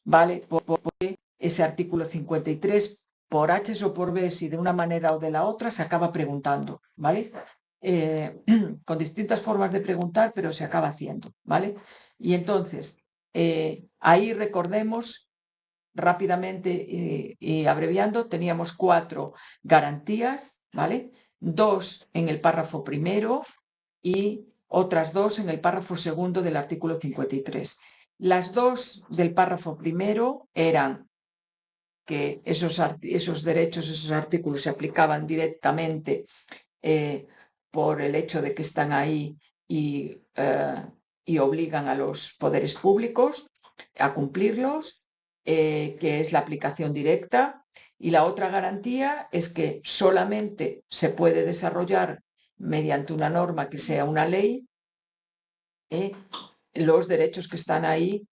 ¿vale? Por ese artículo 53, por H o por B, si de una manera o de la otra, se acaba preguntando, ¿vale? Con distintas formas de preguntar, pero se acaba haciendo, ¿vale? Y entonces, ahí recordemos rápidamente y abreviando, teníamos 4 garantías, ¿vale? 2 en el párrafo primero y otras 2 en el párrafo segundo del artículo 53. Las 2 del párrafo primero eran que esos derechos, esos artículos se aplicaban directamente por el hecho de que están ahí y obligan a los poderes públicos a cumplirlos, que es la aplicación directa. Y la otra garantía es que solamente se puede desarrollar mediante una norma que sea una ley los derechos que están ahí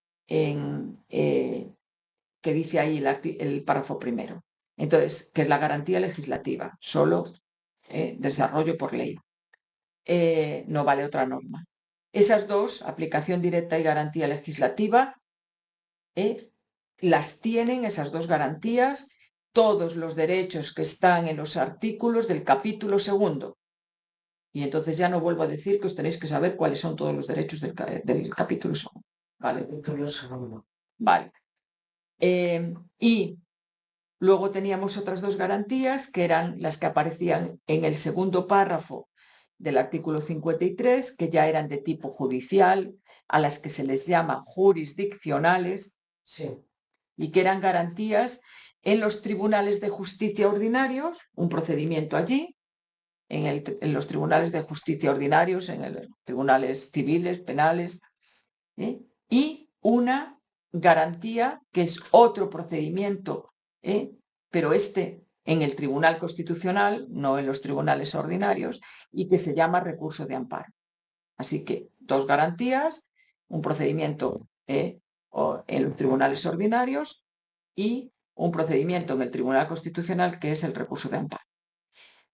que dice ahí el párrafo primero. Entonces, que es la garantía legislativa, solo desarrollo por ley. No vale otra norma. Esas dos, aplicación directa y garantía legislativa, las tienen esas dos garantías todos los derechos que están en los artículos del capítulo segundo. Y entonces ya no vuelvo a decir que os tenéis que saber cuáles son todos los derechos del capítulo segundo. Vale. Vale. Y luego teníamos otras dos garantías que eran las que aparecían en el segundo párrafo del artículo 53, que ya eran de tipo judicial, a las que se les llama jurisdiccionales, sí, y que eran garantías en los tribunales de justicia ordinarios, un procedimiento allí, en los tribunales de justicia ordinarios, en los tribunales civiles, penales, y una garantía que es otro procedimiento, pero en el Tribunal Constitucional, no en los tribunales ordinarios, y que se llama recurso de amparo. Así que dos garantías, un procedimiento en los tribunales ordinarios y un procedimiento en el Tribunal Constitucional que es el recurso de amparo.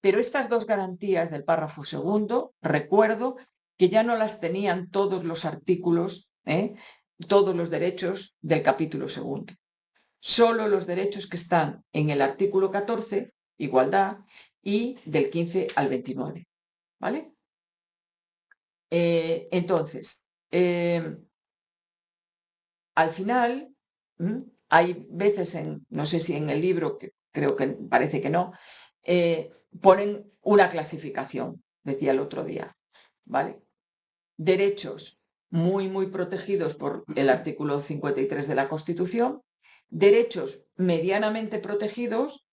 Pero estas dos garantías del párrafo segundo, recuerdo que ya no las tenían todos los artículos, todos los derechos del capítulo segundo. Solo los derechos que están en el artículo 14, igualdad, y del 15 al 29. ¿Vale? Entonces, al final, hay veces, no sé si en el libro, que creo que parece que no, ponen una clasificación, decía el otro día, ¿vale? Derechos muy, muy protegidos por el artículo 53 de la Constitución, derechos medianamente protegidos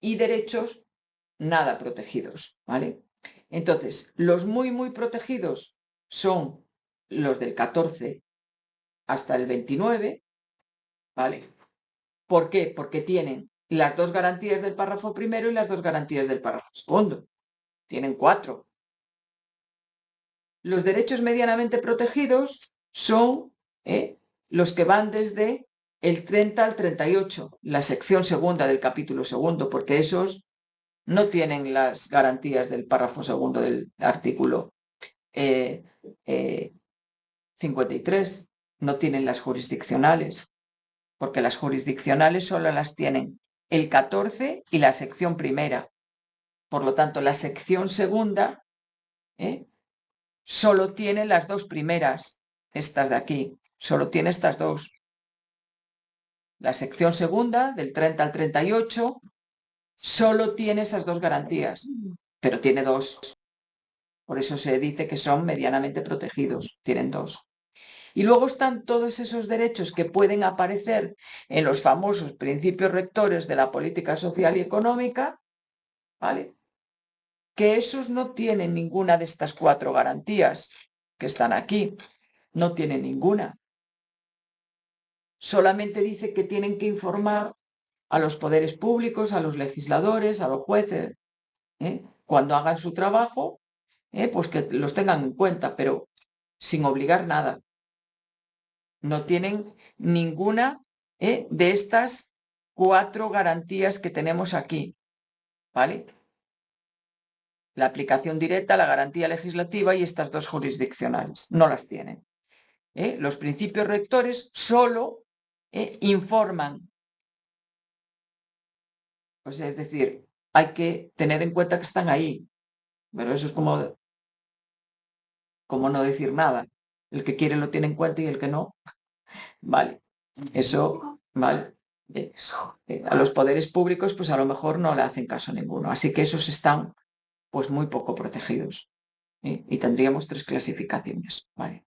y derechos nada protegidos, ¿vale? Entonces, los muy, muy protegidos son los del 14 hasta el 29, ¿vale? ¿Por qué? Porque tienen las dos garantías del párrafo primero y las dos garantías del párrafo segundo. Tienen 4. Los derechos medianamente protegidos son los que van desde el 30 al 38, la sección segunda del capítulo segundo, porque esos no tienen las garantías del párrafo segundo del artículo 53, no tienen las jurisdiccionales, porque las jurisdiccionales solo las tienen el 14 y la sección primera. Por lo tanto, la sección segunda solo tiene las dos primeras, estas de aquí, solo tiene estas dos. La sección segunda, del 30 al 38, solo tiene esas dos garantías, pero tiene dos. Por eso se dice que son medianamente protegidos, tienen dos. Y luego están todos esos derechos que pueden aparecer en los famosos principios rectores de la política social y económica, ¿vale? Que esos no tienen ninguna de estas 4 garantías que están aquí, no tienen ninguna. Solamente dice que tienen que informar a los poderes públicos, a los legisladores, a los jueces, cuando hagan su trabajo, pues que los tengan en cuenta, pero sin obligar nada. No tienen ninguna de estas 4 garantías que tenemos aquí, ¿vale? La aplicación directa, la garantía legislativa y estas dos jurisdiccionales. No las tienen. Los principios rectores solo informan. Pues es decir, hay que tener en cuenta que están ahí, pero eso es como no decir nada. El que quiere lo tiene en cuenta y el que no, vale. Eso, vale. A los poderes públicos, pues a lo mejor no le hacen caso a ninguno. Así que esos están, pues, muy poco protegidos. Y tendríamos 3 clasificaciones, ¿vale?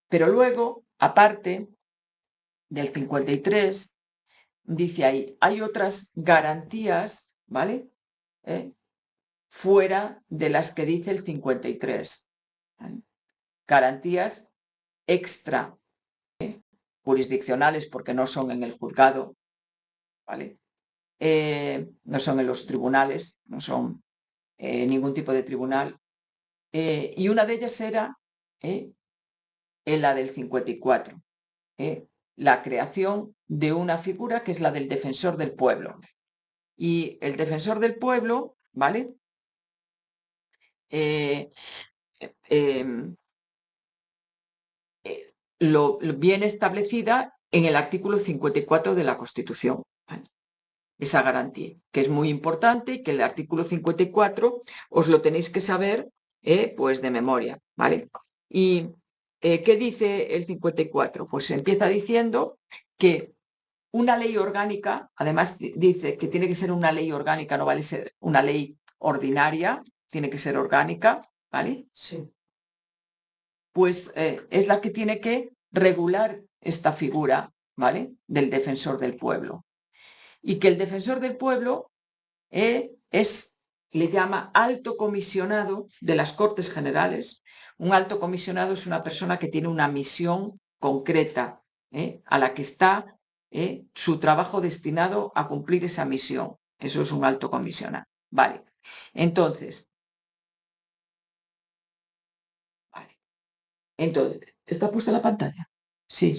Pero luego, aparte del 53, dice ahí, hay otras garantías, ¿vale? Fuera de las que dice el 53. ¿Vale? Garantías extra jurisdiccionales porque no son en el juzgado, ¿vale? No son en los tribunales, no son ningún tipo de tribunal. Y una de ellas era la del 54, la creación de una figura que es la del defensor del pueblo. Y el defensor del pueblo, ¿vale? Lo viene establecida en el artículo 54 de la Constitución. ¿Vale? Esa garantía, que es muy importante y que el artículo 54 os lo tenéis que saber pues de memoria, ¿vale? ¿Y qué dice el 54? Pues empieza diciendo que una ley orgánica, además dice que tiene que ser una ley orgánica, no vale ser una ley ordinaria, tiene que ser orgánica, ¿vale? Sí. Pues es la que tiene que regular esta figura, ¿vale? Del defensor del pueblo. Y que el defensor del pueblo le llama alto comisionado de las Cortes Generales. Un alto comisionado es una persona que tiene una misión concreta, a la que está su trabajo destinado a cumplir esa misión. Eso es un alto comisionado. Vale. Entonces, ¿está puesta la pantalla? Sí.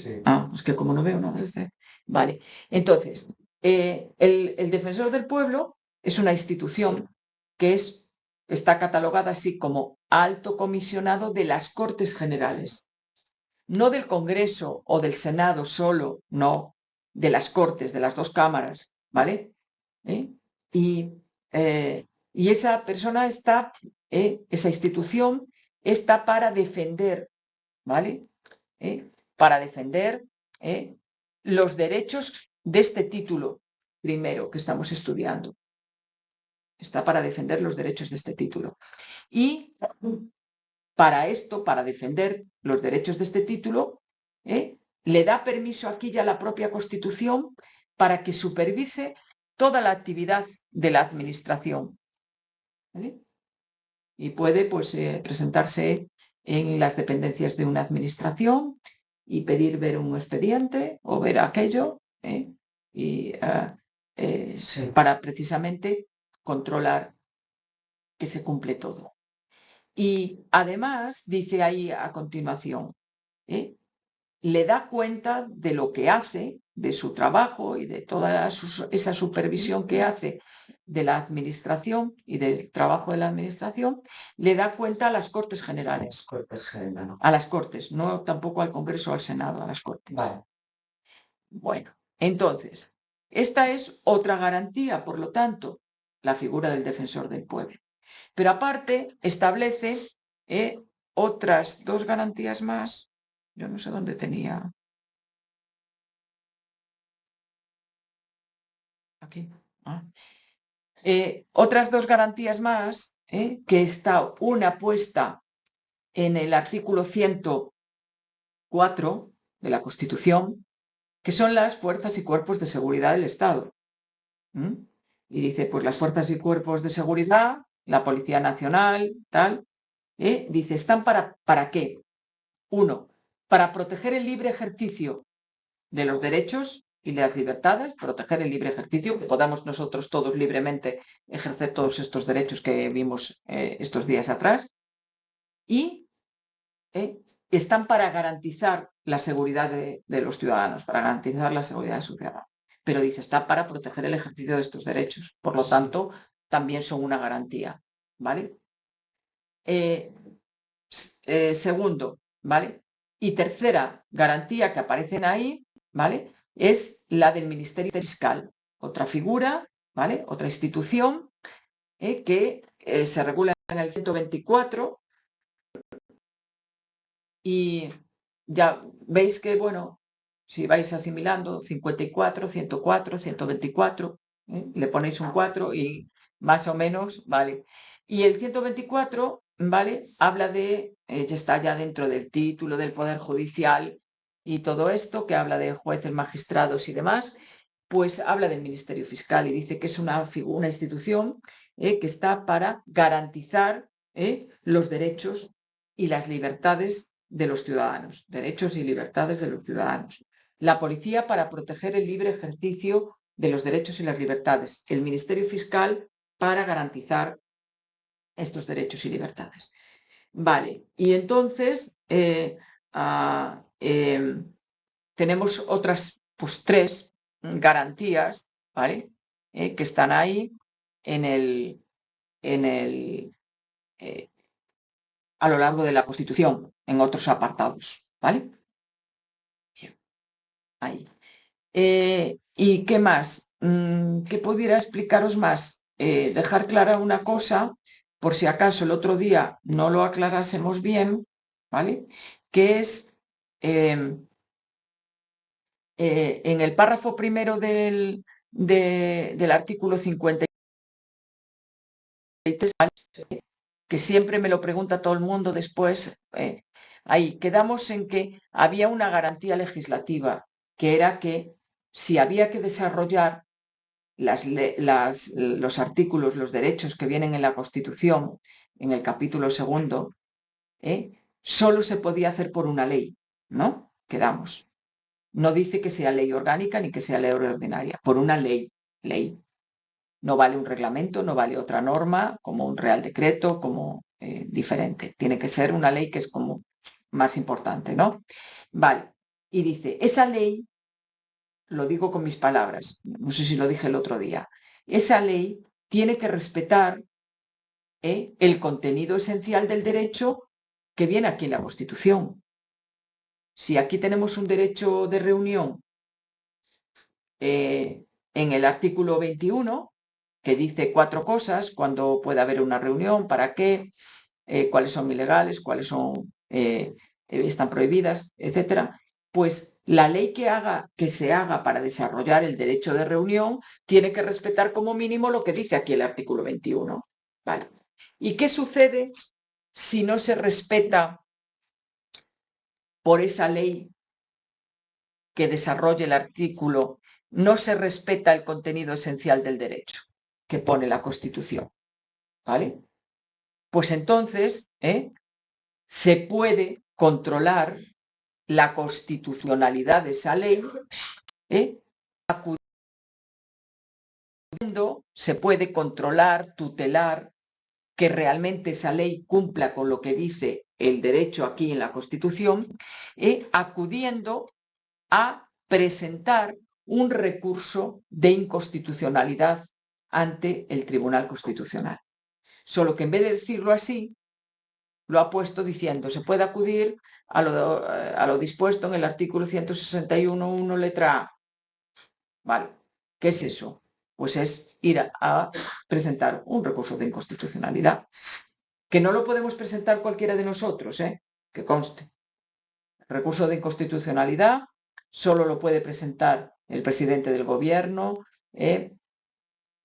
Es que como no veo nada. Vale. Entonces, el defensor del pueblo es una institución que está catalogada así como alto comisionado de las Cortes Generales. No del Congreso o del Senado solo, no, de las Cortes, de las 2 cámaras, ¿vale? Y esa persona está, esa institución está para defender, ¿vale? Para defender los derechos de este título primero que estamos estudiando. Está para defender los derechos de este título. Y para esto, para defender los derechos de este título, le da permiso aquí ya la propia Constitución para que supervise toda la actividad de la Administración. ¿Vale? Y puede, pues, presentarse en las dependencias de una administración y pedir ver un expediente o ver aquello, para precisamente controlar que se cumple todo. Y además, dice ahí a continuación, le da cuenta de lo que hace, de su trabajo y de toda esa supervisión que hace de la administración y del trabajo de la administración, le da cuenta a las Cortes Generales. A las Cortes, no tampoco al Congreso o al Senado, a las Cortes. Vale. Bueno, entonces, esta es otra garantía, por lo tanto, la figura del defensor del pueblo. Pero aparte, establece otras 2 garantías más. Yo no sé dónde tenía. Aquí. Otras 2 garantías más, que está una puesta en el artículo 104 de la Constitución, que son las fuerzas y cuerpos de seguridad del Estado. Y dice, pues las fuerzas y cuerpos de seguridad, la Policía Nacional, tal, dice, ¿están para qué? 1, para proteger el libre ejercicio de los derechos y las libertades, proteger el libre ejercicio, que podamos nosotros todos libremente ejercer todos estos derechos que vimos estos días atrás, y están para garantizar la seguridad de los ciudadanos, para garantizar la seguridad de su ciudadano. Pero dice, está para proteger el ejercicio de estos derechos. Por lo tanto, también son una garantía, ¿vale? Segundo, ¿vale? Y tercera garantía que aparecen ahí, ¿vale? es la del Ministerio Fiscal, otra figura, ¿vale? Otra institución que se regula en el 124 y ya veis que, bueno, si vais asimilando 54, 104, 124, le ponéis un 4 y más o menos, ¿vale? Y el 124, ¿vale? Habla de, ya está ya dentro del título del Poder Judicial y todo esto, que habla de jueces, magistrados y demás, pues habla del Ministerio Fiscal y dice que es una institución que está para garantizar los derechos y las libertades de los ciudadanos, derechos y libertades de los ciudadanos. La policía para proteger el libre ejercicio de los derechos y las libertades. El Ministerio Fiscal para garantizar estos derechos y libertades. Vale, y entonces tenemos otras pues, 3 garantías, ¿vale? Que están ahí a lo largo de la Constitución, en otros apartados, ¿vale? Bien, ahí. ¿Y qué más? ¿Qué pudiera explicaros más? Dejar clara una cosa, por si acaso el otro día no lo aclarásemos bien, ¿vale? Que es en el párrafo primero del artículo 53, que siempre me lo pregunta todo el mundo después, ahí quedamos en que había una garantía legislativa, que era que si había que desarrollar los artículos, los derechos que vienen en la Constitución, en el capítulo 2, solo se podía hacer por una ley, ¿no? Quedamos. No dice que sea ley orgánica ni que sea ley ordinaria, por una ley. No vale un reglamento, no vale otra norma, como un real decreto, como diferente. Tiene que ser una ley que es como más importante, ¿no? Vale. Y dice, esa ley, lo digo con mis palabras, no sé si lo dije el otro día, esa ley tiene que respetar el contenido esencial del derecho que viene aquí en la Constitución. Si aquí tenemos un derecho de reunión en el artículo 21, que dice 4 cosas, cuando puede haber una reunión, para qué, cuáles son ilegales, cuáles son, están prohibidas, etcétera, pues la ley que se haga para desarrollar el derecho de reunión tiene que respetar como mínimo lo que dice aquí el artículo 21. ¿Vale? ¿Y qué sucede si no se respeta por esa ley que desarrolle el artículo, no se respeta el contenido esencial del derecho que pone la Constitución? ¿Vale? Pues entonces se puede controlar la constitucionalidad de esa ley, se puede controlar, tutelar que realmente esa ley cumpla con lo que dice el derecho aquí en la Constitución, acudiendo a presentar un recurso de inconstitucionalidad ante el Tribunal Constitucional. Solo que en vez de decirlo así, lo ha puesto diciendo, se puede acudir a lo dispuesto en el artículo 161.1, letra A. ¿Vale? ¿Qué es eso? Pues es ir a presentar un recurso de inconstitucionalidad, que no lo podemos presentar cualquiera de nosotros, que conste. El recurso de inconstitucionalidad solo lo puede presentar el presidente del gobierno,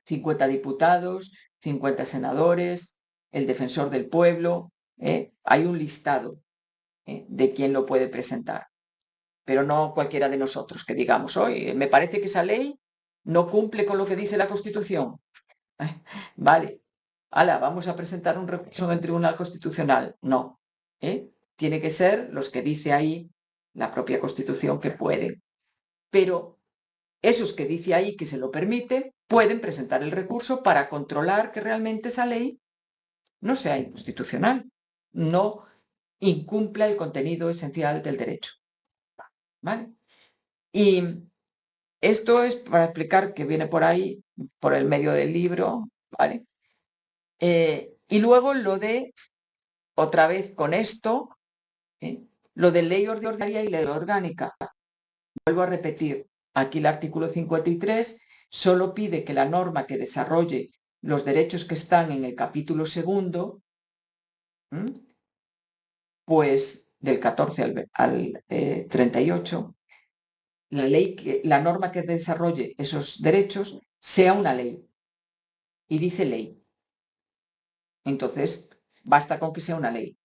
50 diputados, 50 senadores, el defensor del pueblo. Hay un listado de quién lo puede presentar, pero no cualquiera de nosotros que digamos, hoy me parece que esa ley no cumple con lo que dice la Constitución. Vale, vamos a presentar un recurso en el Tribunal Constitucional. No, tiene que ser los que dice ahí la propia Constitución que pueden. Pero esos que dice ahí que se lo permite, pueden presentar el recurso para controlar que realmente esa ley no sea inconstitucional, no incumpla el contenido esencial del derecho. ¿Vale? Y esto es para explicar que viene por ahí, por el medio del libro, ¿vale? Y luego lo de, otra vez con esto, lo de ley ordinaria y ley orgánica. Vuelvo a repetir, Aquí el artículo 53 solo pide que la norma que desarrolle los derechos que están en el capítulo segundo, pues del 14 al 38, la norma que desarrolle esos derechos sea una ley. Y dice ley. Entonces, basta con que sea una ley.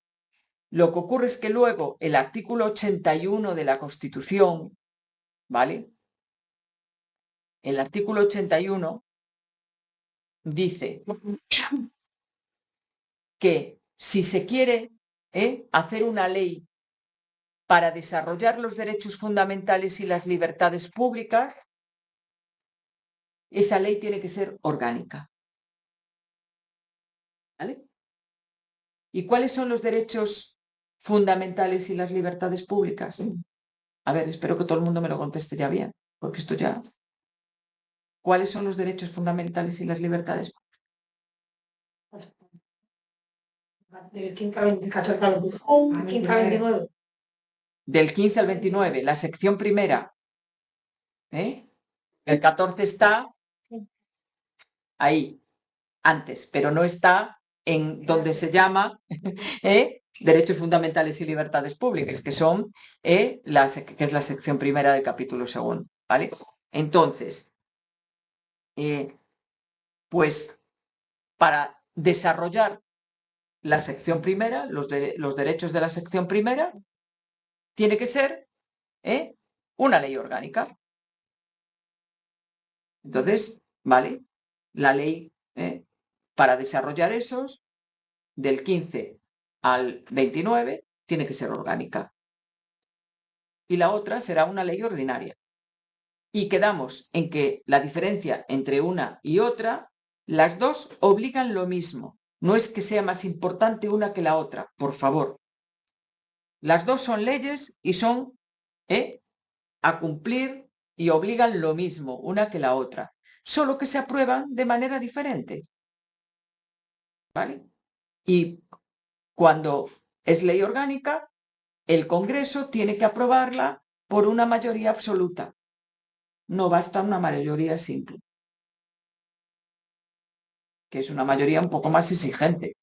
Lo que ocurre es que luego el artículo 81 de la Constitución, ¿vale? El artículo 81 dice que si se quiere hacer una ley para desarrollar los derechos fundamentales y las libertades públicas, esa ley tiene que ser orgánica. ¿Vale? ¿Y cuáles son los derechos fundamentales y las libertades públicas? A ver, espero que todo el mundo me lo conteste ya bien, porque esto ya... ¿Cuáles son los derechos fundamentales y las libertades? Del 15 al 29. Del 15 al 29, la sección primera. El 14 está ahí, antes, pero no está en donde se llama derechos fundamentales y libertades públicas, que son que es la sección primera del capítulo segundo, ¿vale? Entonces, pues para desarrollar la sección primera, los derechos de la sección primera, tiene que ser una ley orgánica. Entonces, ¿vale? La ley para desarrollar esos, del 15 al 29, tiene que ser orgánica. Y la otra será una ley ordinaria. Y quedamos en que la diferencia entre una y otra, las dos obligan lo mismo. No es que sea más importante una que la otra, por favor. Las dos son leyes y son a cumplir y obligan lo mismo una que la otra, solo que se aprueban de manera diferente. ¿Vale? Y cuando es ley orgánica, el Congreso tiene que aprobarla por una mayoría absoluta. No basta una mayoría simple, que es una mayoría un poco más exigente.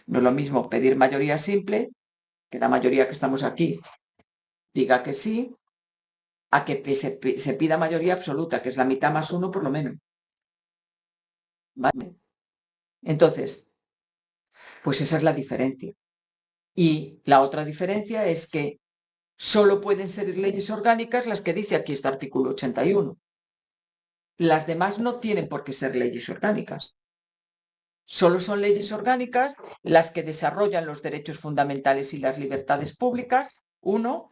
No es lo mismo pedir mayoría simple, que la mayoría que estamos aquí diga que sí, a que se pida mayoría absoluta, que es la mitad más uno por lo menos. ¿Vale? Entonces, pues esa es la diferencia. Y la otra diferencia es que solo pueden ser leyes orgánicas las que dice aquí este artículo 81. Las demás no tienen por qué ser leyes orgánicas. Solo son leyes orgánicas las que desarrollan los derechos fundamentales y las libertades públicas, 1,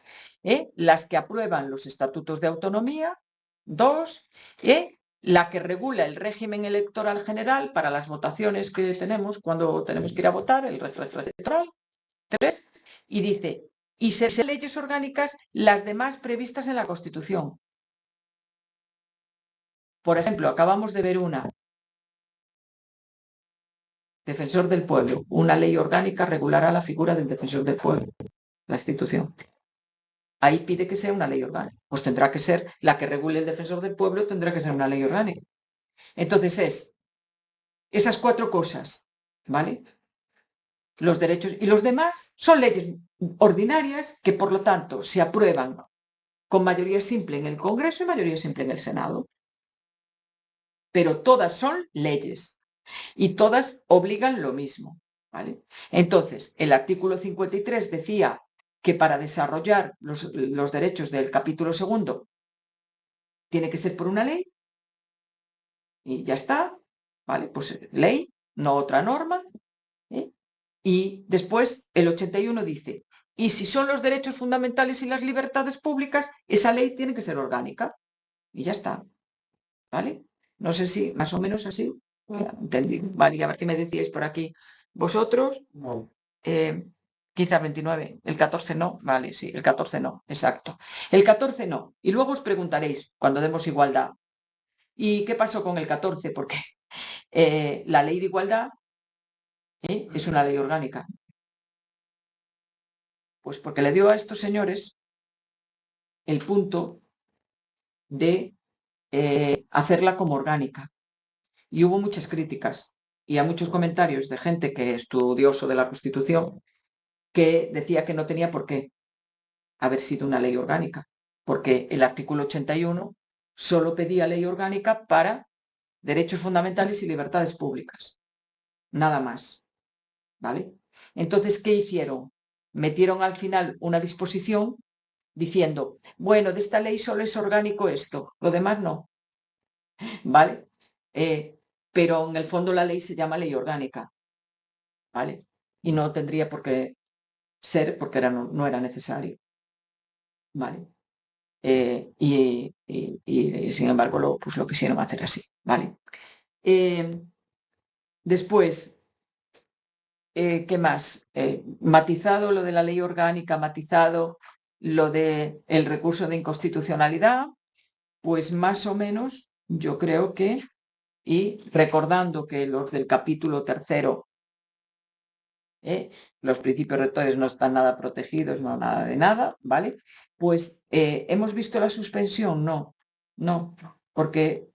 las que aprueban los estatutos de autonomía, 2, la que regula el régimen electoral general para las votaciones que tenemos cuando tenemos que ir a votar, el régimen electoral, 3, y dice, y serán leyes orgánicas las demás previstas en la Constitución. Por ejemplo, acabamos de ver una. Defensor del pueblo. Una ley orgánica regulará la figura del defensor del pueblo, la institución. Ahí pide que sea una ley orgánica. Pues tendrá que ser la que regule el defensor del pueblo, tendrá que ser una ley orgánica. Entonces es esas 4 cosas, ¿vale? Los derechos y los demás son leyes ordinarias que, por lo tanto, se aprueban con mayoría simple en el Congreso y mayoría simple en el Senado. Pero todas son leyes y todas obligan lo mismo, ¿vale? Entonces, el artículo 53 decía que para desarrollar los derechos del capítulo segundo tiene que ser por una ley y ya está, ¿vale? Pues ley, no otra norma. Y después el 81 dice, y si son los derechos fundamentales y las libertades públicas, esa ley tiene que ser orgánica. Y ya está, ¿vale? No sé si más o menos así entendí. Vale, y a ver qué me decíais por aquí. ¿Vosotros? No. 15 al 29. El 14 no. Vale, sí, el 14 no. Exacto. El 14 no. Y luego os preguntaréis, cuando demos igualdad, ¿y qué pasó con el 14? Porque la ley de igualdad es una ley orgánica. Pues porque le dio a estos señores el punto de hacerla como orgánica. Y hubo muchas críticas y a muchos comentarios de gente que es estudioso de la Constitución que decía que no tenía por qué haber sido una ley orgánica, porque el artículo 81 solo pedía ley orgánica para derechos fundamentales y libertades públicas, nada más, ¿vale? Entonces, ¿qué hicieron? Metieron al final una disposición diciendo, bueno, de esta ley solo es orgánico esto, lo demás no, ¿vale? Pero en el fondo la ley se llama ley orgánica, ¿vale? Y no tendría por qué ser porque no era necesario, ¿vale? Y sin embargo pues lo quisieron hacer así, ¿vale? Después, ¿qué más? Matizado lo de la ley orgánica, matizado lo del recurso de inconstitucionalidad, pues más o menos yo creo que, y recordando que los del capítulo 3, los principios rectores no están nada protegidos, no nada de nada, ¿vale? Pues ¿hemos visto la suspensión? No, porque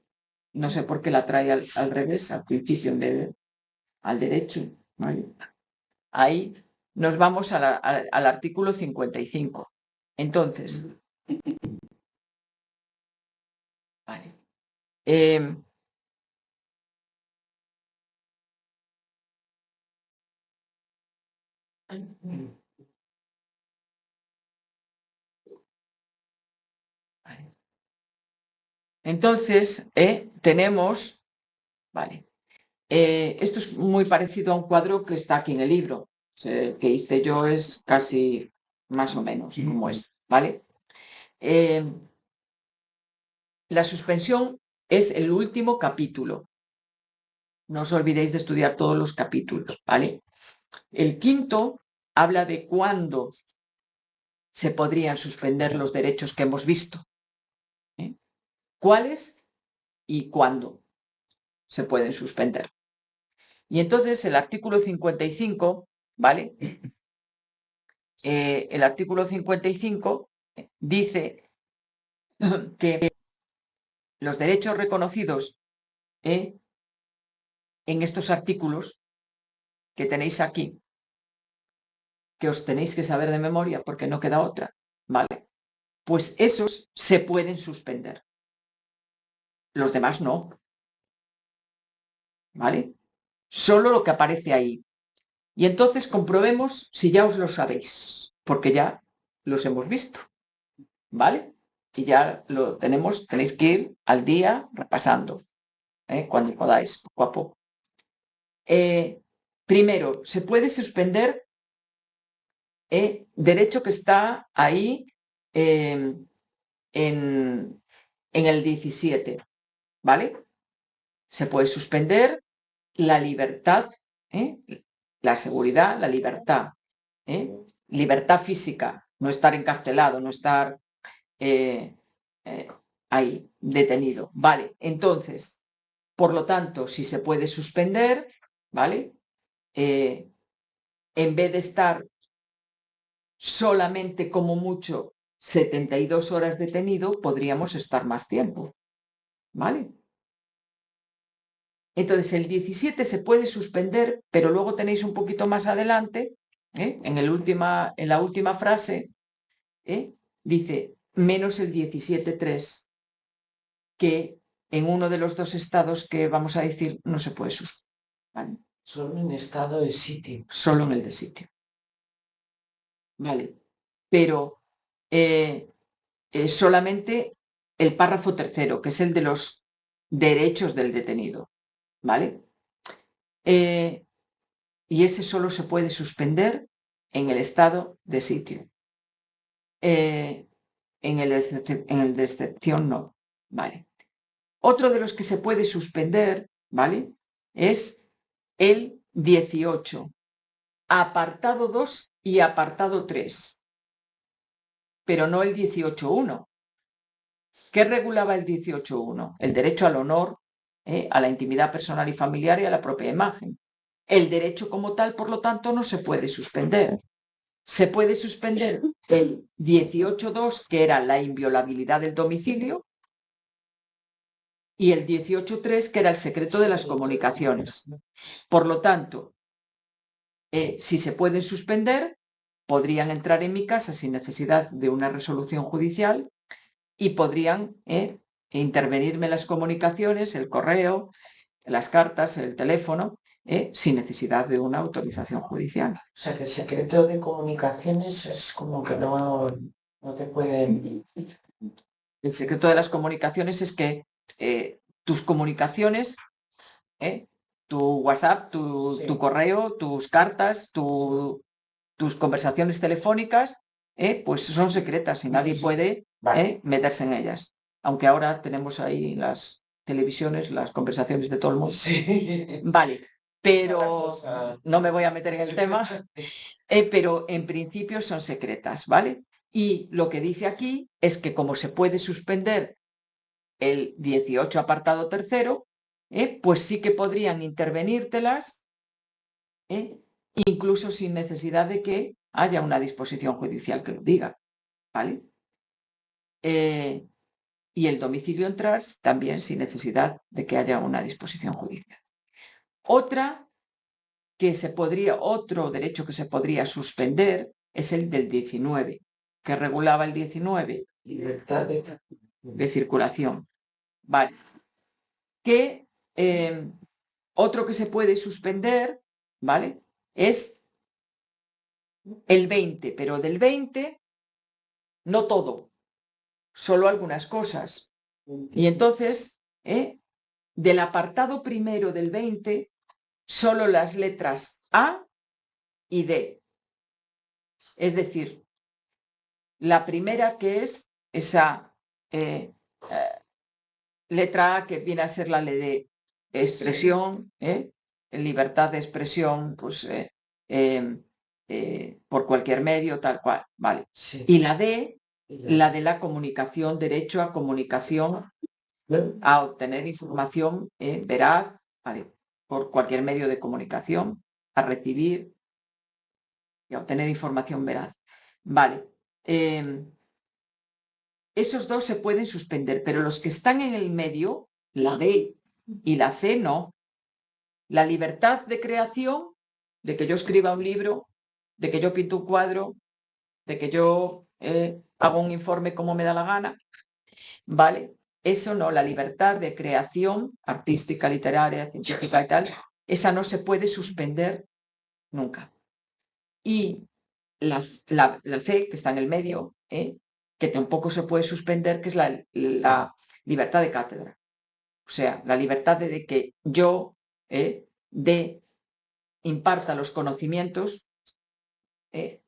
no sé por qué la trae al revés, al principio, al derecho, ¿vale? Ahí nos vamos al artículo 55. Entonces, vale. Entonces, tenemos, vale, esto es muy parecido a un cuadro que está aquí en el libro, que hice yo es casi más o menos como es, ¿vale? La suspensión es el último capítulo. No os olvidéis de estudiar todos los capítulos, ¿vale? El quinto habla de cuándo se podrían suspender los derechos que hemos visto. ¿Cuáles y cuándo se pueden suspender? Y entonces el artículo 55, ¿vale? El artículo 55 dice que los derechos reconocidos en estos artículos que tenéis aquí, que os tenéis que saber de memoria porque no queda otra, ¿vale? Pues esos se pueden suspender. Los demás no, ¿vale? Solo lo que aparece ahí. Y entonces comprobemos si ya os lo sabéis, porque ya los hemos visto, ¿vale? Y ya lo tenemos, tenéis que ir al día repasando, cuando podáis, poco a poco. Primero, se puede suspender derecho que está ahí en el 17, ¿vale? Se puede suspender la libertad, la seguridad, la libertad, libertad física, no estar encarcelado, no estar ahí detenido, ¿vale? Entonces, por lo tanto, si se puede suspender, ¿vale? En vez de estar solamente como mucho 72 horas detenido, podríamos estar más tiempo, ¿vale? Entonces, el 17 se puede suspender, pero luego tenéis un poquito más adelante, en la última frase, dice menos el 17.3, que en uno de los dos estados que vamos a decir no se puede suspender, ¿vale? Solo en estado de sitio. Solo en el de sitio. Vale. Pero solamente el párrafo 3, que es el de los derechos del detenido, ¿vale? Y ese solo se puede suspender en el estado de sitio. En el de excepción no, ¿vale? Otro de los que se puede suspender, ¿vale? Es el 18, apartado 2 y apartado 3, pero no el 18.1. ¿Qué regulaba el 18.1? El derecho al honor, a la intimidad personal y familiar y a la propia imagen. El derecho como tal, por lo tanto, no se puede suspender. Se puede suspender el 18.2, que era la inviolabilidad del domicilio, y el 18.3, que era el secreto de las comunicaciones. Por lo tanto, si se pueden suspender, podrían entrar en mi casa sin necesidad de una resolución judicial y podrían intervenirme las comunicaciones, el correo, las cartas, el teléfono, sin necesidad de una autorización judicial. O sea, que el secreto de comunicaciones es como que no te pueden... El secreto de las comunicaciones es que tus comunicaciones, tu WhatsApp, Sí. tu correo, tus cartas, tus conversaciones telefónicas, pues son secretas y nadie puede Vale. meterse en ellas. Aunque ahora tenemos ahí en las televisiones las conversaciones de todo el mundo. Sí. Vale, pero cosa. no me voy a meter en el tema, pero en principio son secretas, ¿vale? Y lo que dice aquí es que como se puede suspender el 18 apartado tercero, pues sí que podrían intervenírtelas, incluso sin necesidad de que haya una disposición judicial que lo diga, ¿vale? Y el domicilio en trust también sin necesidad de que haya una disposición judicial. Otro derecho que se podría suspender es el del 19, que regulaba el 19, Libertad de circulación. Vale. Que otro que se puede suspender, ¿vale? Es el 20, pero del 20 no todo, solo algunas cosas. Y entonces, del apartado primero del 20, solo las letras A y D. Es decir, la primera, que es esa letra A, que viene a ser la ley de expresión, libertad de expresión, pues por cualquier medio, tal cual, ¿vale? Sí. Y la D, la de la comunicación, derecho a comunicación, a obtener información veraz, ¿vale? Por cualquier medio de comunicación, a recibir y a obtener información veraz. Vale. Esos dos se pueden suspender, pero los que están en el medio, la B y la C, no. La libertad de creación, de que yo escriba un libro, de que yo pinto un cuadro, de que yo hago un informe como me da la gana, ¿vale? Eso no, la libertad de creación artística, literaria, científica y tal, esa no se puede suspender nunca. Y la C, que está en el medio, que tampoco se puede suspender, que es la libertad de cátedra. O sea, la libertad de que yo imparta los conocimientos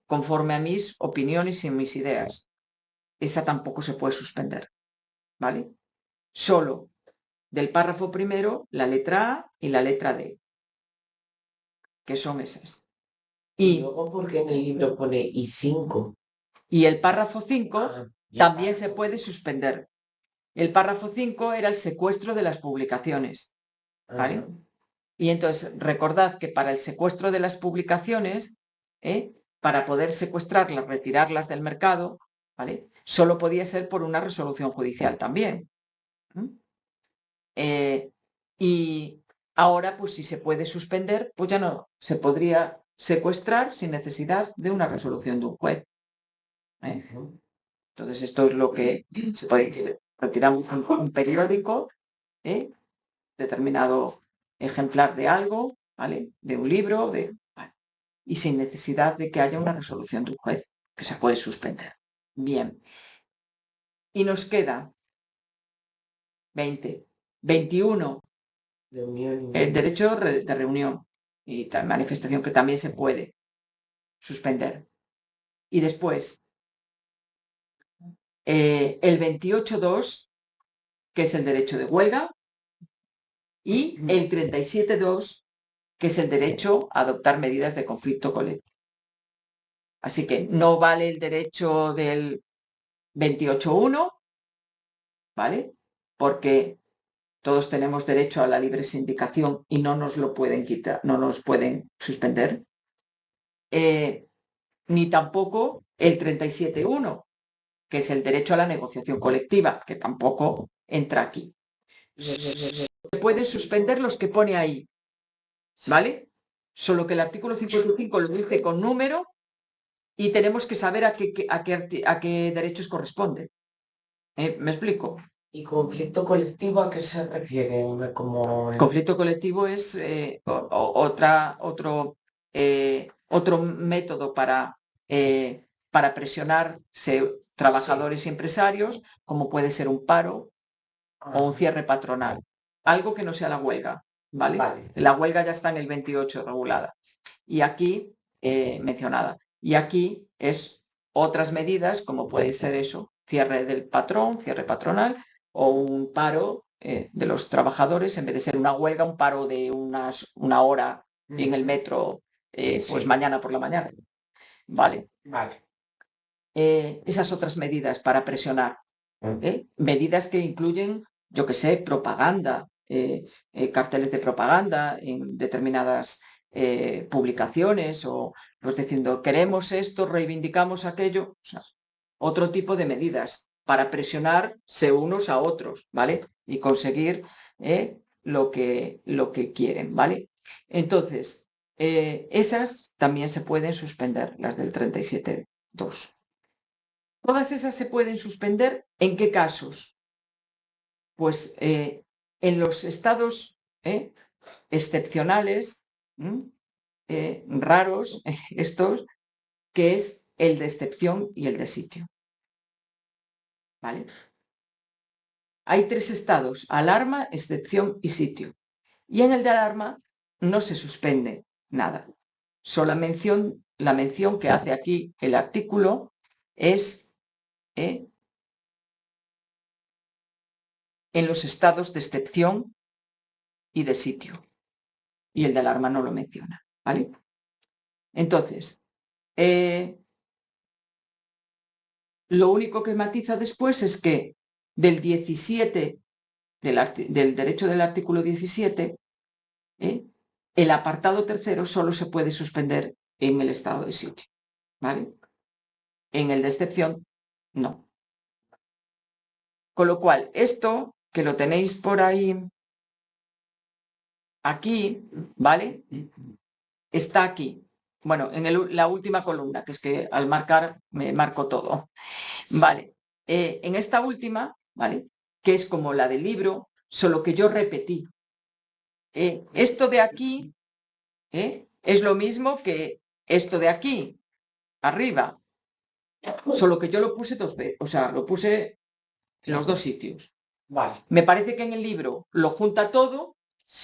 conforme a mis opiniones y mis ideas. Esa tampoco se puede suspender, ¿vale? Solo del párrafo primero, la letra A y la letra D, que son esas. Y luego, porque en el libro pone I5. Y el párrafo 5 también se puede suspender. El párrafo 5 era el secuestro de las publicaciones, ¿vale? Y entonces recordad que para el secuestro de las publicaciones, para poder secuestrarlas, retirarlas del mercado, ¿vale? Solo podía ser por una resolución judicial también. Y ahora, pues si se puede suspender, pues ya no se podría secuestrar sin necesidad de una resolución de un juez. Entonces, esto es lo que se puede decir. Retiramos un periódico, determinado ejemplar de algo, ¿vale? De un libro, vale. Y sin necesidad de que haya una resolución de un juez, que se puede suspender. Bien. Y nos queda 20. 21. El derecho de reunión y manifestación, que también se puede suspender. Y después, el 28.2, que es el derecho de huelga, y el 37.2, que es el derecho a adoptar medidas de conflicto colectivo. Así que no vale el derecho del 28.1, ¿vale? Porque todos tenemos derecho a la libre sindicación y no nos lo pueden quitar, no nos pueden suspender. Ni tampoco el 37.1, que es el derecho a la negociación colectiva, que tampoco entra aquí. Se pueden suspender los que pone ahí, ¿vale? Solo que el artículo 55 lo dice con número y tenemos que saber a qué derechos corresponde. ¿Me explico? ¿Y conflicto colectivo a qué se refiere? Como Conflicto colectivo es otro método para presionar trabajadores y empresarios, como puede ser un paro o un cierre patronal. Algo que no sea la huelga, ¿vale? Vale. La huelga ya está en el 28 regulada y aquí mencionada. Y aquí es otras medidas, como puede ser eso, cierre del patrón, cierre patronal o un paro de los trabajadores, en vez de ser una huelga, un paro de una hora en el metro, pues mañana por la mañana. Vale. Vale. Esas otras medidas para presionar. Medidas que incluyen, yo que sé, propaganda, carteles de propaganda en determinadas publicaciones o pues diciendo queremos esto, reivindicamos aquello. O sea, otro tipo de medidas para presionarse unos a otros, ¿vale? Y conseguir lo que quieren, ¿vale? Entonces, esas también se pueden suspender, las del 37.2. Todas esas se pueden suspender, ¿en qué casos? Pues en los estados excepcionales, raros, estos, que es el de excepción y el de sitio. ¿Vale? Hay 3 estados: alarma, excepción y sitio. Y en el de alarma no se suspende nada. Solo la mención que hace aquí el artículo es en los estados de excepción y de sitio. Y el de alarma no lo menciona, ¿vale? Entonces, lo único que matiza después es que del 17, del derecho del artículo 17, el apartado tercero solo se puede suspender en el estado de sitio, ¿vale? En el de excepción, no. Con lo cual, esto, que lo tenéis por ahí, aquí, ¿vale? Está aquí. Bueno, en la última columna, que es que al marcar me marco todo. Vale. En esta última, ¿vale? Que es como la del libro, solo que yo repetí. Esto de aquí es lo mismo que esto de aquí, arriba. Solo que yo lo puse 2 veces, o sea, lo puse en los 2 sitios. Vale. Me parece que en el libro lo junta todo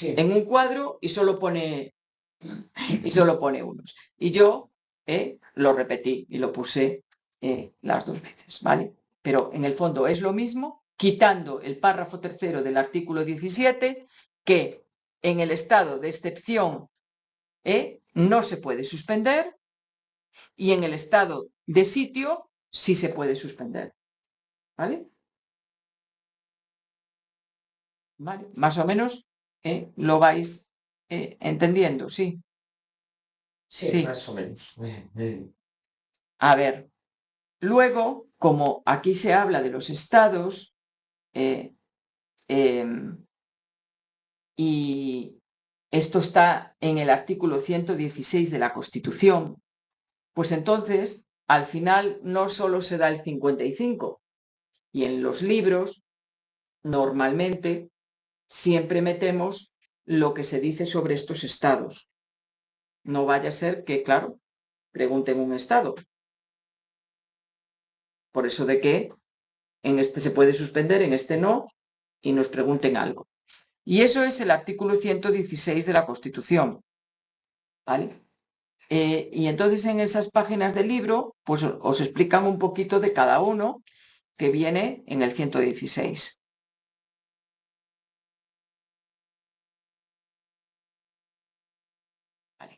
en un cuadro y solo pone unos. Y yo lo repetí y lo puse las 2 veces, ¿vale? Pero en el fondo es lo mismo, quitando el párrafo tercero del artículo 17, que en el estado de excepción no se puede suspender y en el estado de sitio sí se puede suspender, ¿vale? ¿Vale? Más o menos lo vais entendiendo, sí. Sí, más o menos. A ver, luego, como aquí se habla de los estados y esto está en el artículo 116 de la Constitución, pues entonces, al final, no solo se da el 55, y en los libros, normalmente, siempre metemos lo que se dice sobre estos estados. No vaya a ser que, claro, pregunten un estado. Por eso de que en este se puede suspender, en este no, y nos pregunten algo. Y eso es el artículo 116 de la Constitución, ¿vale? Y entonces en esas páginas del libro, pues os explican un poquito de cada uno que viene en el 116. Vale.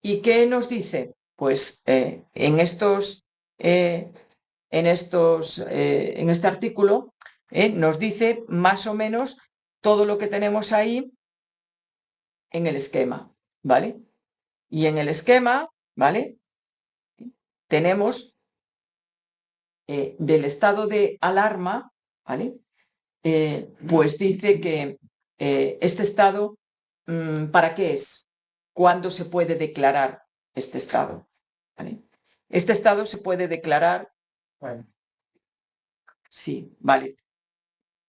¿Y qué nos dice? Pues en este artículo nos dice más o menos todo lo que tenemos ahí en el esquema, ¿vale? Y en el esquema, ¿vale? Tenemos del estado de alarma, ¿vale? Pues dice que este estado, ¿para qué es? ¿Cuándo se puede declarar este estado? ¿Vale? Este estado se puede declarar, Bueno, sí, vale,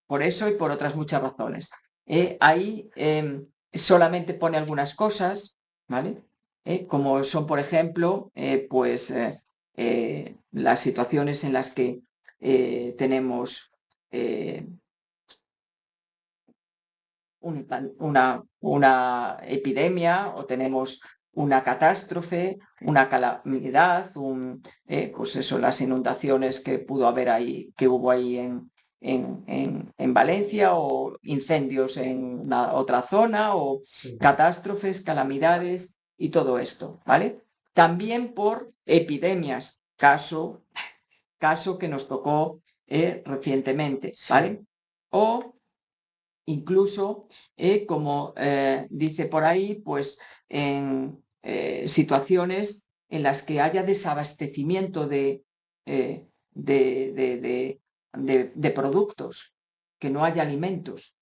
por eso y por otras muchas razones. Ahí solamente pone algunas cosas, ¿vale? Como son, por ejemplo, pues las situaciones en las que tenemos una epidemia o tenemos una catástrofe, una calamidad, pues eso, las inundaciones que pudo haber ahí, que hubo ahí en Valencia, o incendios en otra zona, o sí. catástrofes, calamidades y todo esto, ¿vale? También por epidemias, caso que nos tocó recientemente, ¿vale? O incluso, como dice por ahí, pues en situaciones en las que haya desabastecimiento eh, de productos, que no haya alimentos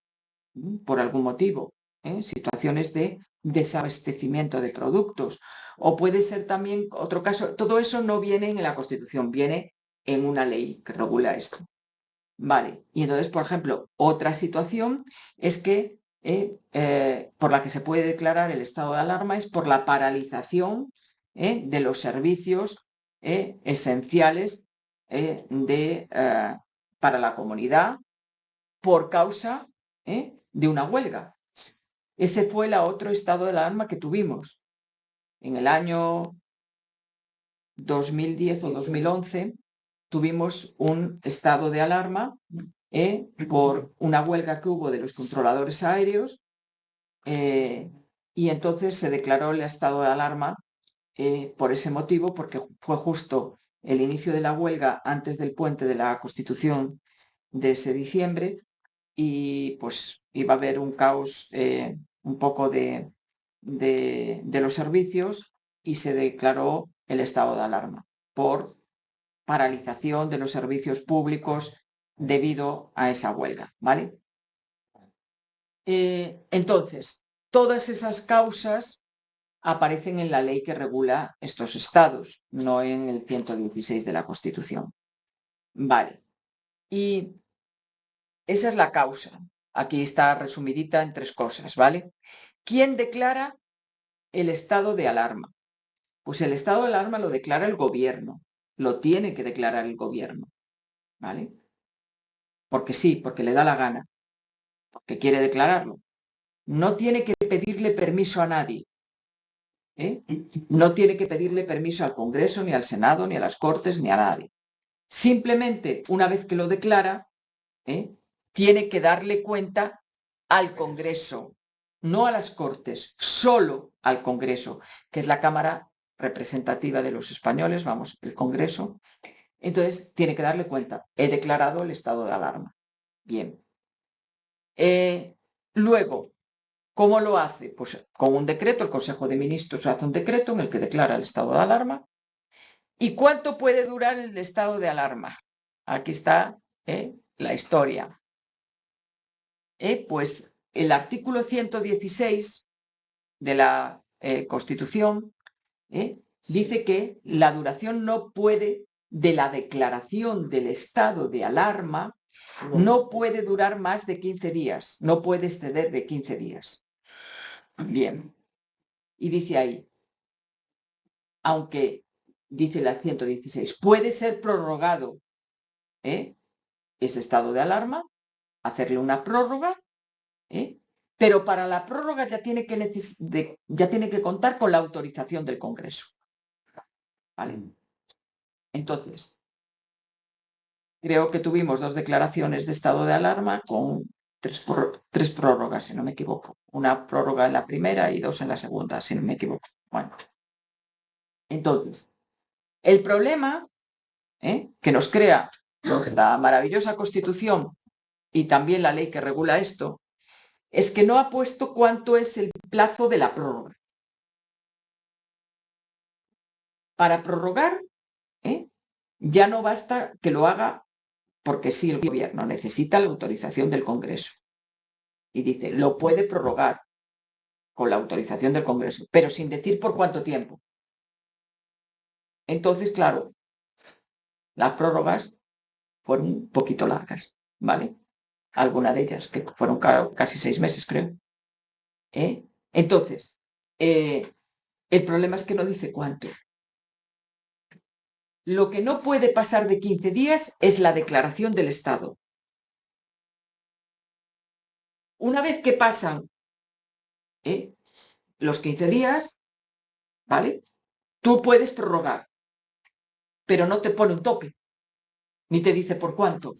por algún motivo, situaciones de desabastecimiento de productos. O puede ser también otro caso, todo eso no viene en la Constitución, viene en una ley que regula esto. Vale, y entonces, por ejemplo, otra situación es que por la que se puede declarar el estado de alarma es por la paralización de los servicios esenciales para la comunidad por causa de una huelga. Ese fue el otro estado de alarma que tuvimos en el año 2010 o 2011. Tuvimos un estado de alarma por una huelga que hubo de los controladores aéreos, y entonces se declaró el estado de alarma por ese motivo, porque fue justo el inicio de la huelga antes del puente de la Constitución de ese diciembre, y pues iba a haber un caos un poco de los servicios, y se declaró el estado de alarma por paralización de los servicios públicos debido a esa huelga, ¿vale? Entonces, todas esas causas aparecen en la ley que regula estos estados, no en el 116 de la Constitución. Vale. Y esa es la causa. Aquí está resumidita en 3 cosas, ¿vale? ¿Quién declara el estado de alarma? Pues el estado de alarma lo declara el gobierno, lo tiene que declarar el gobierno, ¿vale? Porque sí, porque le da la gana, porque quiere declararlo. No tiene que pedirle permiso a nadie, ¿eh? No tiene que pedirle permiso al Congreso, ni al Senado, ni a las Cortes, ni a nadie. Simplemente, una vez que lo declara, tiene que darle cuenta al Congreso, no a las Cortes, solo al Congreso, que es la Cámara representativa de los españoles, vamos, el Congreso. Entonces, tiene que darle cuenta. He declarado el estado de alarma. Bien. Luego, ¿cómo lo hace? Pues con un decreto, el Consejo de Ministros hace un decreto en el que declara el estado de alarma. ¿Y cuánto puede durar el estado de alarma? Aquí está la historia. Pues el artículo 116 de la Constitución dice que la duración no puede, de la declaración del estado de alarma, no puede durar más de 15 días, no puede exceder de 15 días. Bien. Y dice ahí, aunque, dice la 116, puede ser prorrogado ese estado de alarma, hacerle una prórroga, pero para la prórroga ya tiene que contar con la autorización del Congreso. ¿Vale? Entonces, creo que tuvimos 2 declaraciones de estado de alarma con 3 prórrogas, si no me equivoco. Una prórroga en la primera y 2 en la segunda, si no me equivoco. Bueno, entonces, el problema que nos crea la maravillosa Constitución y también la ley que regula esto, es que no ha puesto cuánto es el plazo de la prórroga. Para prorrogar, ya no basta que lo haga porque sí el gobierno necesita la autorización del Congreso. Y dice, lo puede prorrogar con la autorización del Congreso, pero sin decir por cuánto tiempo. Entonces, claro, las prórrogas fueron un poquito largas, ¿vale? Alguna de ellas, que fueron casi 6 meses, creo. Entonces, el problema es que no dice cuánto. Lo que no puede pasar de 15 días es la declaración del Estado. Una vez que pasan los 15 días, ¿vale? Tú puedes prorrogar, pero no te pone un tope, ni te dice por cuánto.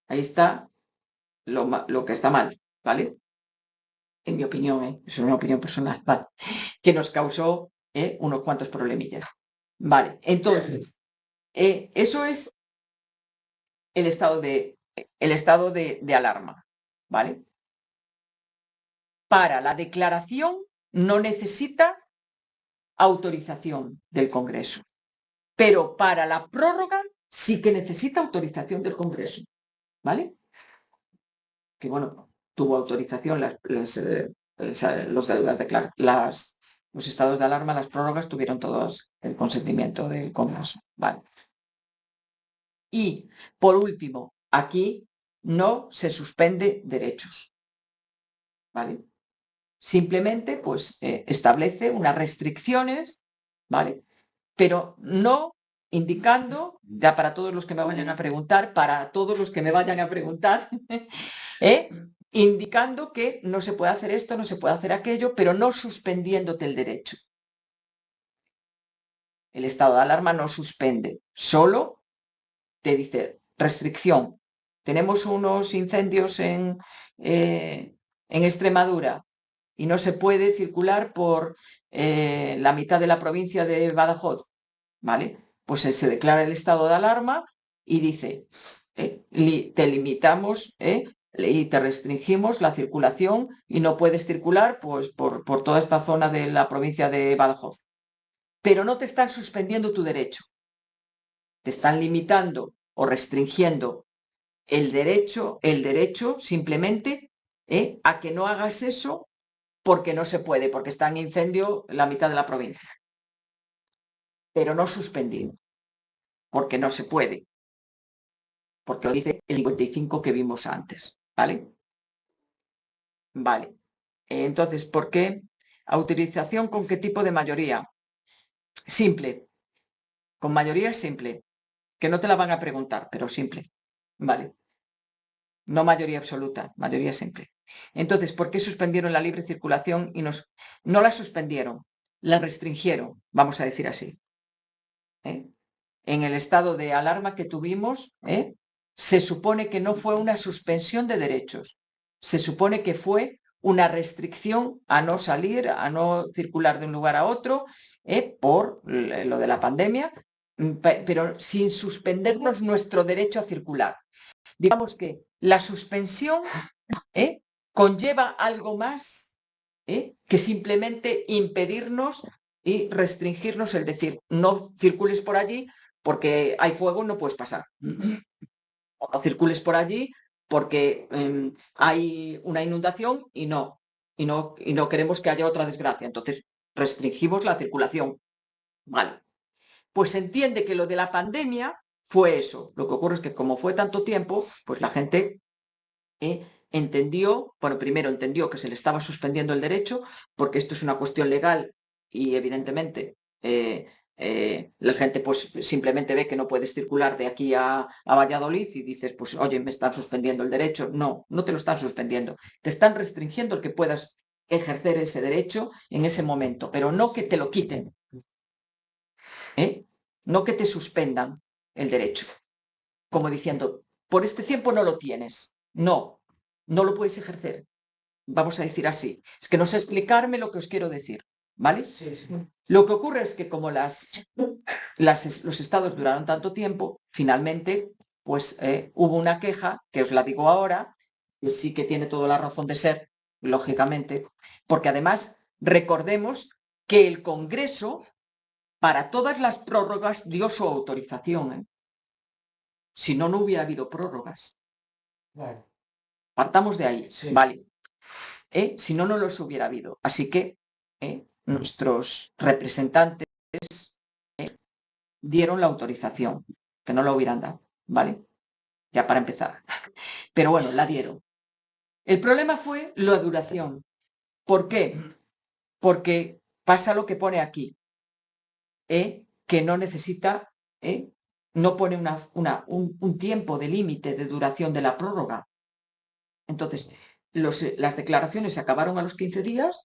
Ahí está lo que está mal, ¿vale? En mi opinión, es una opinión personal, ¿vale? Que nos causó unos cuantos problemillas. Vale, entonces, eso es el estado de alarma, ¿vale? Para la declaración no necesita autorización del Congreso, pero para la prórroga sí que necesita autorización del Congreso, ¿vale? Que bueno, tuvo autorización los estados de alarma, las prórrogas tuvieron todos el consentimiento del Congreso, ¿vale? Y por último, aquí no se suspende derechos, ¿vale? Simplemente pues establece unas restricciones, ¿vale? Pero no indicando, ya para todos los que me vayan a preguntar, indicando que no se puede hacer esto, no se puede hacer aquello, pero no suspendiéndote el derecho. El estado de alarma no suspende, solo te dice restricción. Tenemos unos incendios en Extremadura y no se puede circular por la mitad de la provincia de Badajoz, ¿vale? Pues se declara el estado de alarma y dice, te limitamos y te restringimos la circulación y no puedes circular pues, por toda esta zona de la provincia de Badajoz. Pero no te están suspendiendo tu derecho, te están limitando o restringiendo el derecho simplemente a que no hagas eso porque no se puede, porque está en incendio la mitad de la provincia. Pero no suspendido, porque no se puede, porque lo dice el 55 que vimos antes, ¿vale? Vale. Entonces, ¿por qué? ¿Autorización con qué tipo de mayoría? Simple. Con mayoría simple. Que no te la van a preguntar, pero simple. Vale. No mayoría absoluta, mayoría simple. Entonces, ¿por qué suspendieron la libre circulación y no la suspendieron? La restringieron, vamos a decir así. En el estado de alarma que tuvimos, se supone que no fue una suspensión de derechos, se supone que fue una restricción a no salir, a no circular de un lugar a otro, por lo de la pandemia, pero sin suspendernos nuestro derecho a circular. Digamos que la suspensión conlleva algo más que simplemente impedirnos y restringirnos, es decir, no circules por allí porque hay fuego, no puedes pasar. O no circules por allí porque hay una inundación y no queremos que haya otra desgracia. Entonces, restringimos la circulación. Vale. Pues se entiende que lo de la pandemia fue eso. Lo que ocurre es que como fue tanto tiempo, pues la gente entendió, bueno, primero entendió que se le estaba suspendiendo el derecho, porque esto es una cuestión legal y evidentemente la gente pues simplemente ve que no puedes circular de aquí a Valladolid y dices, pues oye, me están suspendiendo el derecho. No, no te lo están suspendiendo, te están restringiendo el que puedas ejercer ese derecho en ese momento, pero no que te lo quiten, no que te suspendan el derecho, como diciendo, por este tiempo no lo tienes. No lo puedes ejercer. Vamos a decir así. Es que no sé explicarme lo que os quiero decir, ¿vale? Sí, sí. Lo que ocurre es que como los estados duraron tanto tiempo, finalmente, pues hubo una queja, que os la digo ahora, que sí que tiene toda la razón de ser, lógicamente, porque además recordemos que el Congreso para todas las prórrogas dio su autorización, ¿eh? Si no, no hubiera habido prórrogas. Claro. Partamos de ahí, Sí. ¿vale? Si no, no los hubiera habido. Así que nuestros representantes dieron la autorización, que no la hubieran dado, ¿vale? Ya para empezar. Pero bueno, la dieron. El problema fue la duración. ¿Por qué? Porque pasa lo que pone aquí, que no necesita, no pone un tiempo de límite de duración de la prórroga. Entonces, las declaraciones se acabaron a los 15 días,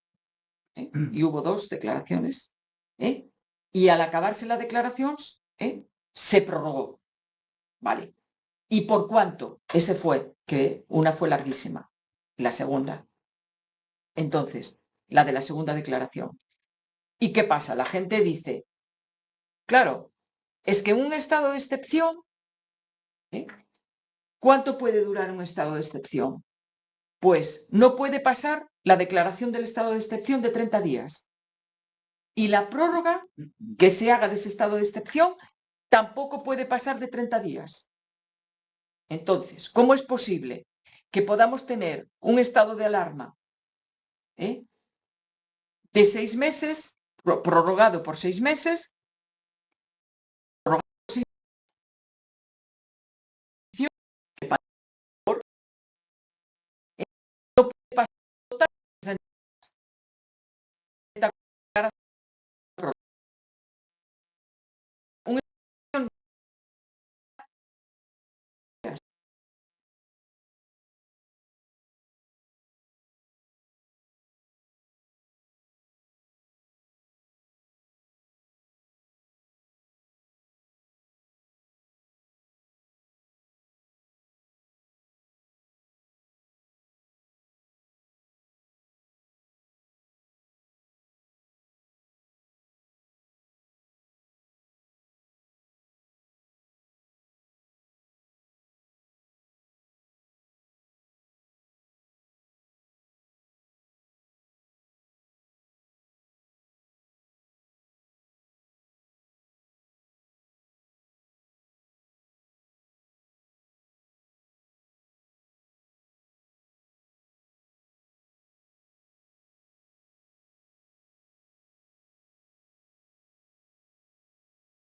y hubo 2 declaraciones, y al acabarse la declaración, se prorrogó. ¿Vale? ¿Y por cuánto? Ese fue, que una fue larguísima, la segunda. Entonces, la de la segunda declaración. ¿Y qué pasa? La gente dice, claro, es que un estado de excepción, ¿cuánto puede durar un estado de excepción? Pues no puede pasar la declaración del estado de excepción de 30 días. Y la prórroga que se haga de ese estado de excepción tampoco puede pasar de 30 días. Entonces, ¿cómo es posible que podamos tener un estado de alarma de 6 meses, prorrogado por 6 meses,